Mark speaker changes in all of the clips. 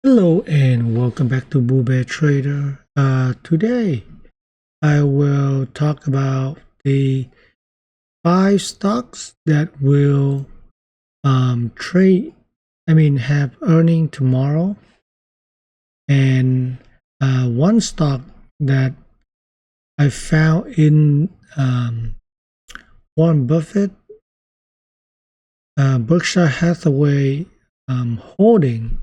Speaker 1: Hello and welcome back to Buffett Trader. Today I will talk about the 5 stocks that will have earning tomorrow, and one stock that I found in Warren Buffett, Berkshire Hathaway holding,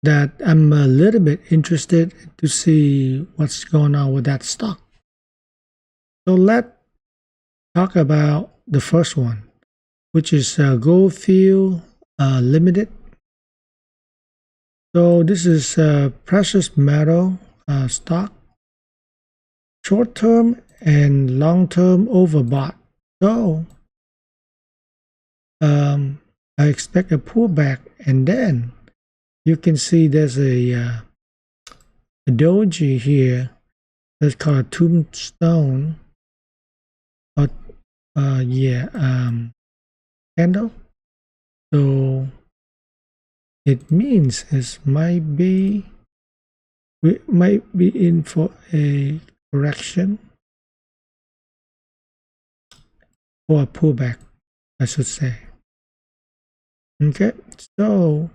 Speaker 1: that I'm a little bit interested to see what's going on with that stock. So let's talk about the first one, which is Goldfield Limited. So this is a precious metal stock, short-term and long-term overbought. So I expect a pullback, and then you can see there's a doji here that's called tombstone, or candle. So it means we might be in for a correction or a pullback, I should say. Okay, so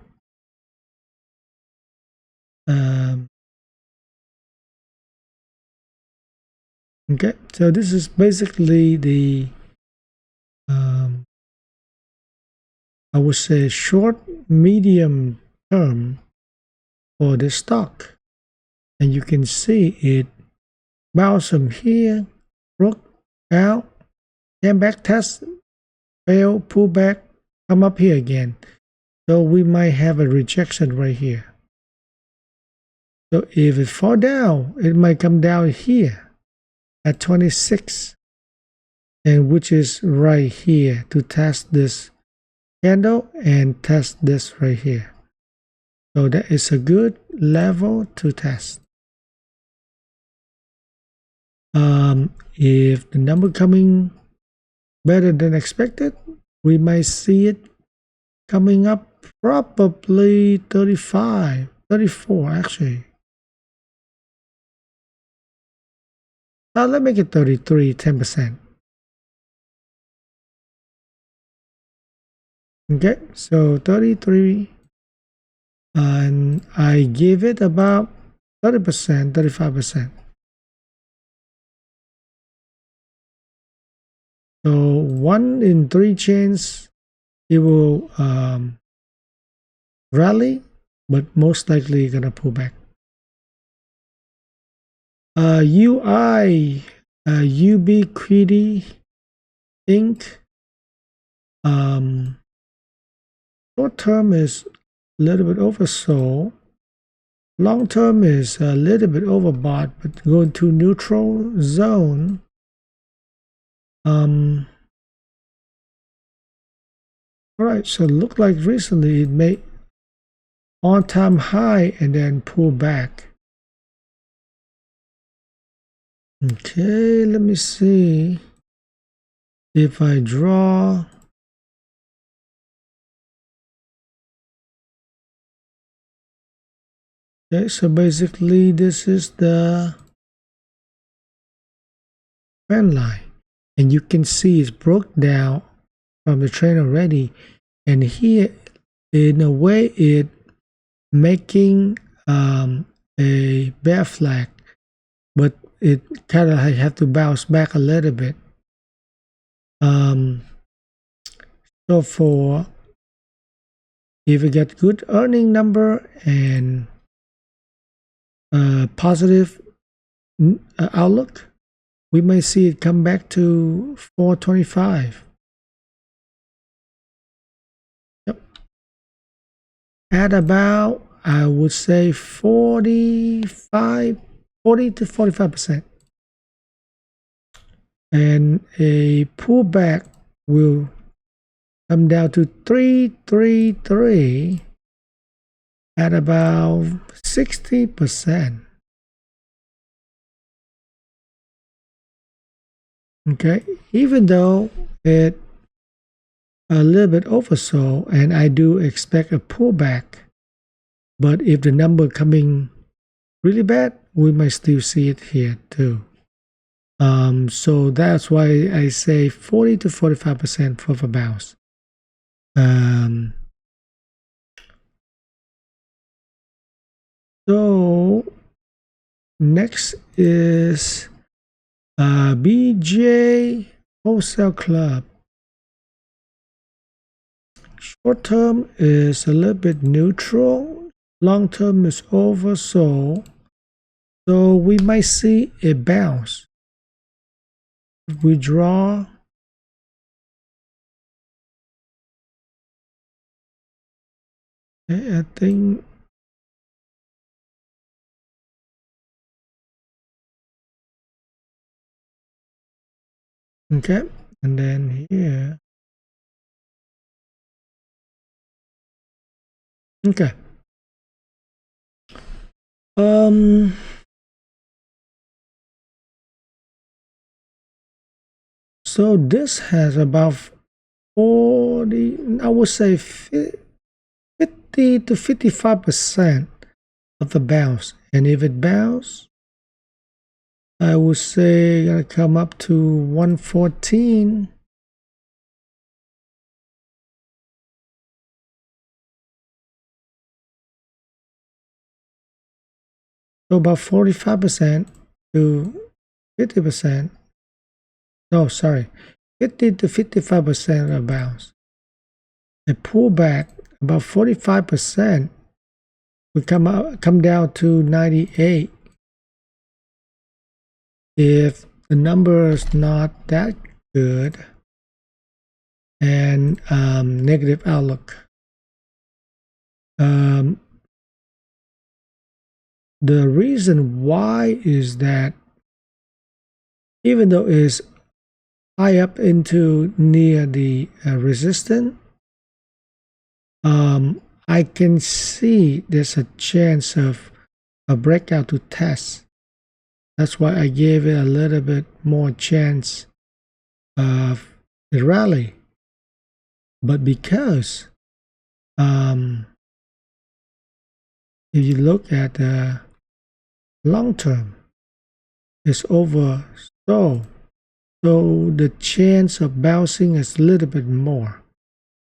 Speaker 1: so this is basically the I would say short medium term for this stock, and you can see it bounced from here, broke out, came back, test, fail, pull back, come up here again. So we might have a rejection right here. So if it fall down, it might come down here at 26, and which is right here to test this candle and test this right here. So that is a good level to test. If the number coming better than expected, we might see it coming up probably 35, 34 actually. Now let's make it 33, 10%. Okay, so 33, and I give it about 30%, 35%. So 1 in 3 chance it will rally, but most likely gonna pull back. Ubiquity Inc. Short term is a little bit oversold. Long term is a little bit overbought, but going to neutral zone. All right, so look like recently it made on-time high and then pull back. Okay, let me see if I draw. Okay, so basically this is the trend line, and you can see it's broke down from the trend already, and here in a way it making a bear flag, but it kind of have to bounce back a little bit. So for if we get good earning number and positive outlook, we may see it come back to 425. Yep. At about, I would say 40 to 45%. And a pullback will come down to 333 at about 60%. Okay, even though it a little bit oversold, and I do expect a pullback, But if the number coming really bad, we might still see it here too. So that's why I say 40 to 45% for the bounce. So next is BJ Wholesale Club. Short term is a little bit neutral. Long term is oversold. So we might see a bounce. If we draw I think okay, and then here okay. So this has about 40, I would say 50 to 55% of the bounce. And if it bounce, I would say gonna come up to 114. So about 45% to 50%. No, sorry, 50 to 55% of bounce. A pullback about 45% would come down to 98. If the number is not that good and negative outlook. The reason why is that even though it's high up into near the resistance, I can see there's a chance of a breakout to test. That's why I gave it a little bit more chance of the rally. But because if you look at the long term, it's oversold. So the chance of bouncing is a little bit more.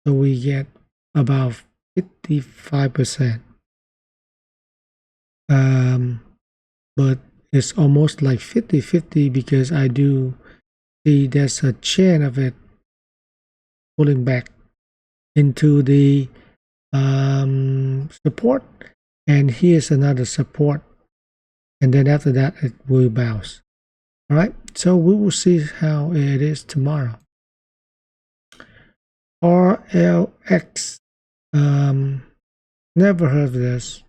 Speaker 1: So we get about 55%. But it's almost like 50-50 because I do see there's a chance of it pulling back into the support, and here's another support, and then after that it will bounce. All right, so we will see how it is tomorrow. RLX, never heard of this.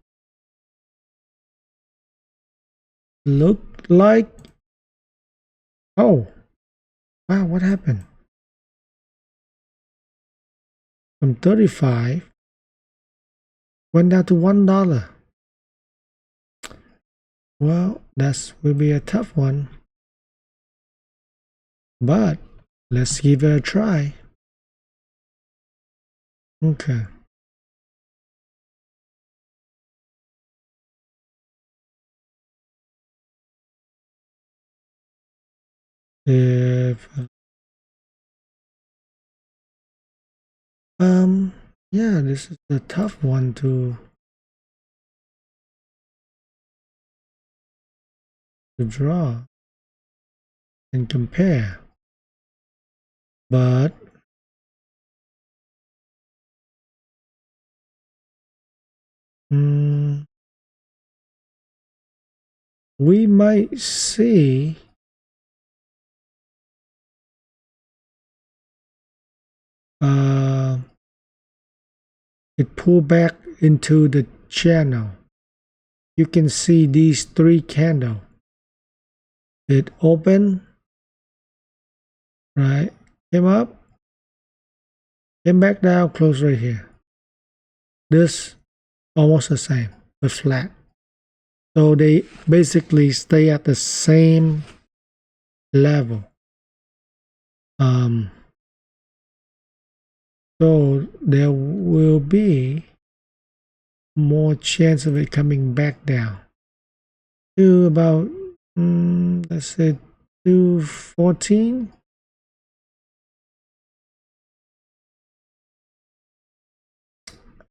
Speaker 1: Look like, oh wow, what happened? From 35 went down to $1. Well, that will be a tough one, but let's give it a try. Okay. If yeah, this is a tough one to draw and compare, but we might see it pull back into the channel. You can see these three candles. It opened, right, came up, came back down, close right here. This almost the same, but flat. So they basically stay at the same level. So there will be more chance of it coming back down to about let's say 214.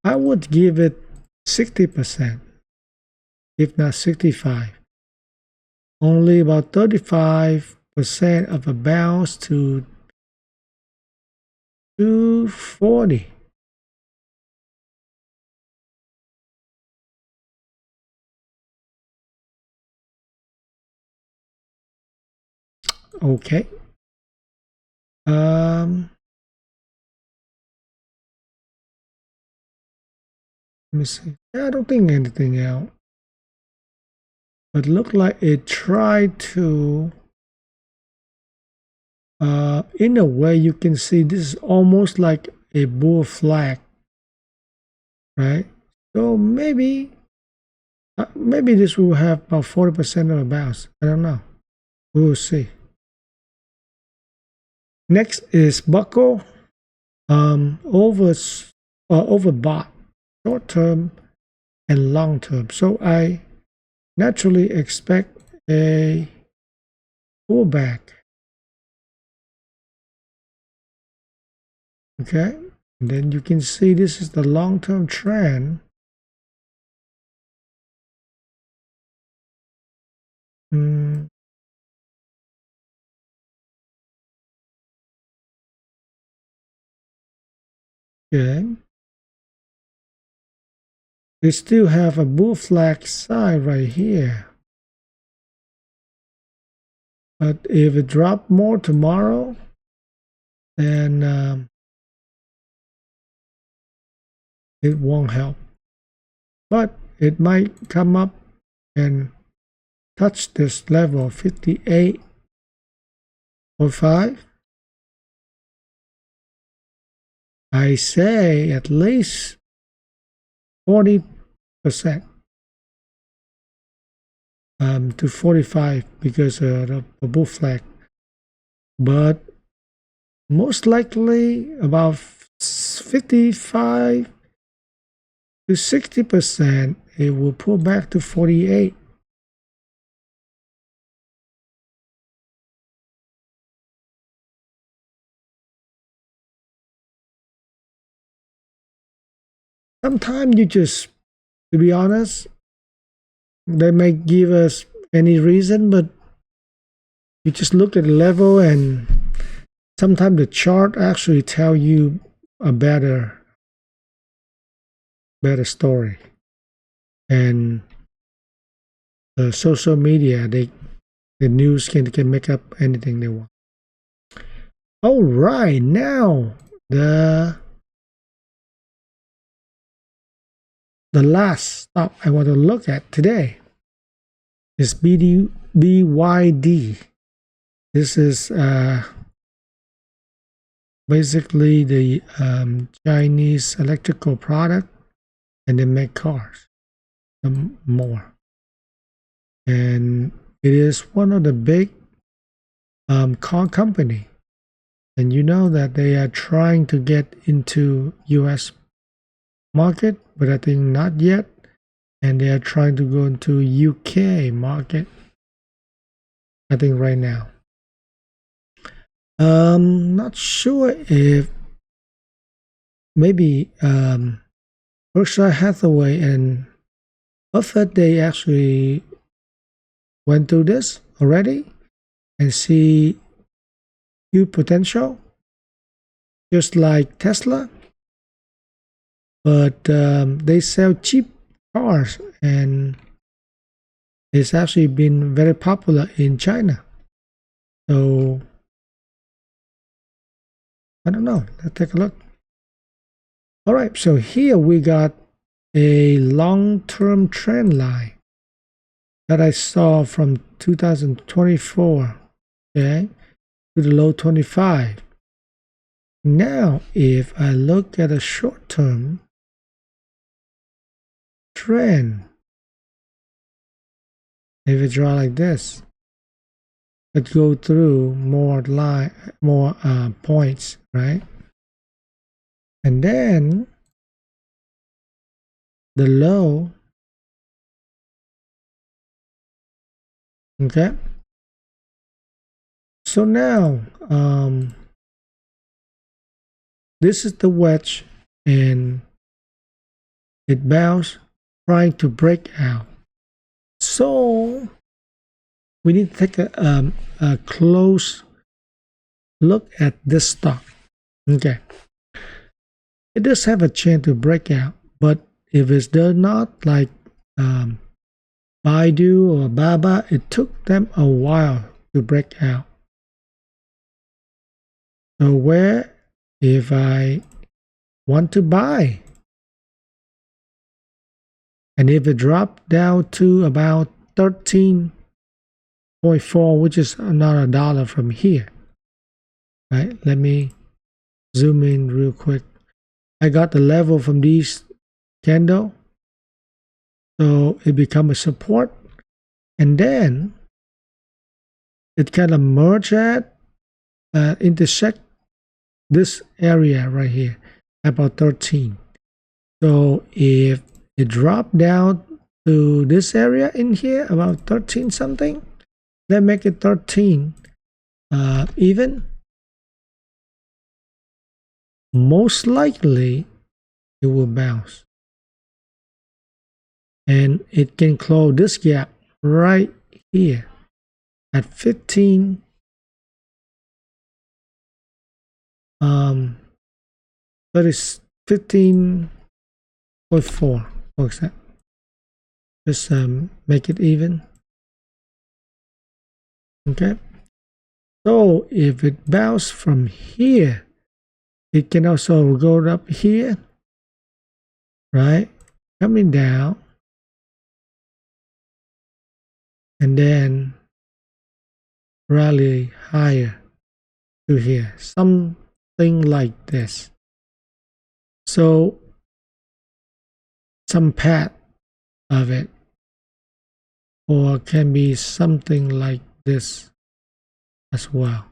Speaker 1: I would give it 60%, if not 65. Only about 35% of a bounce to 240. Okay. Let me see. I don't think anything else. But looked like it tried to in a way you can see this is almost like a bull flag, right? So maybe this will have about 40% of a bounce. I don't know. We will see. Next is buckle overbought short term and long term. So I naturally expect a pullback. Okay, and then you can see this is the long-term trend. Okay. We still have a bull flag side right here. But if it drops more tomorrow, then it won't help. But it might come up and touch this level 58.5. I say at least 40% to 45 because of the bull flag. But most likely about 55 to 60% it will pull back to 48. Sometimes you just, to be honest, they may give us any reason, but you just look at the level and sometimes the chart actually tell you a better story. And the social media, the news can make up anything they want. All right, now the last stock I want to look at today is BYD. This is basically the Chinese electrical product, and they make cars more. And it is one of the big car company. And you know that they are trying to get into US market, but I think not yet. And they are trying to go into UK market, I think right now. Not sure if maybe Berkshire Hathaway and Buffett, they actually went through this already and see huge potential, just like Tesla. But they sell cheap cars, and it's actually been very popular in China. So I don't know. Let's take a look. All right, so here we got a long-term trend line that I saw from 2024, okay, to the low 25. Now, if I look at a short-term trend, if it draw like this, let's go through more points, right? And then the low. Okay, so now this is the wedge, and it bounced, trying to break out. So we need to take a close look at this stock. Okay, it does have a chance to break out, but if it does not, like Baidu or Baba, it took them a while to break out. So where, if I want to buy, and if it dropped down to about 13.4, which is another dollar from here, right? Let me zoom in real quick. I got the level from these candle, so it become a support, and then it kind of merge at intersect this area right here, about 13. So if it dropped down to this area in here, about 13 something, then make it 13 even, most likely it will bounce, and it can close this gap right here at 15. That is 15.4. For example, just make it even. Okay, so if it bounce from here, it can also go up here, right, coming down, and then rally higher to here, something like this. So some path of it, or can be something like this as well.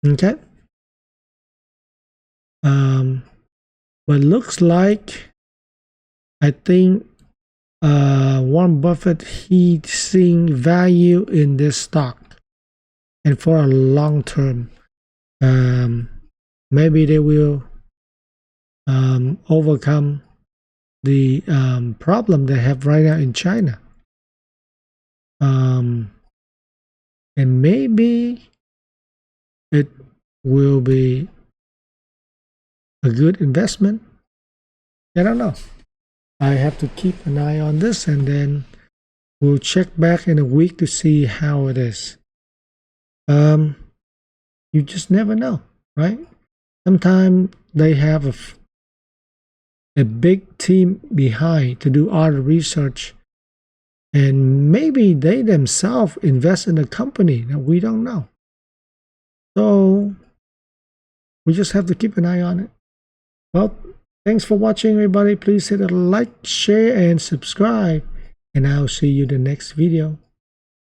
Speaker 1: Okay, but looks like, I think Warren Buffett, he's seeing value in this stock, and for a long term, maybe they will overcome the problem they have right now in China, and maybe it will be a good investment. I don't know. I have to keep an eye on this, and then we'll check back in a week to see how it is. You just never know, right? Sometimes they have a big team behind to do all the research, and maybe they themselves invest in a company that we don't know. So we just have to keep an eye on it. Well, thanks for watching, everybody. Please hit a like, share, and subscribe, and I'll see you in the next video.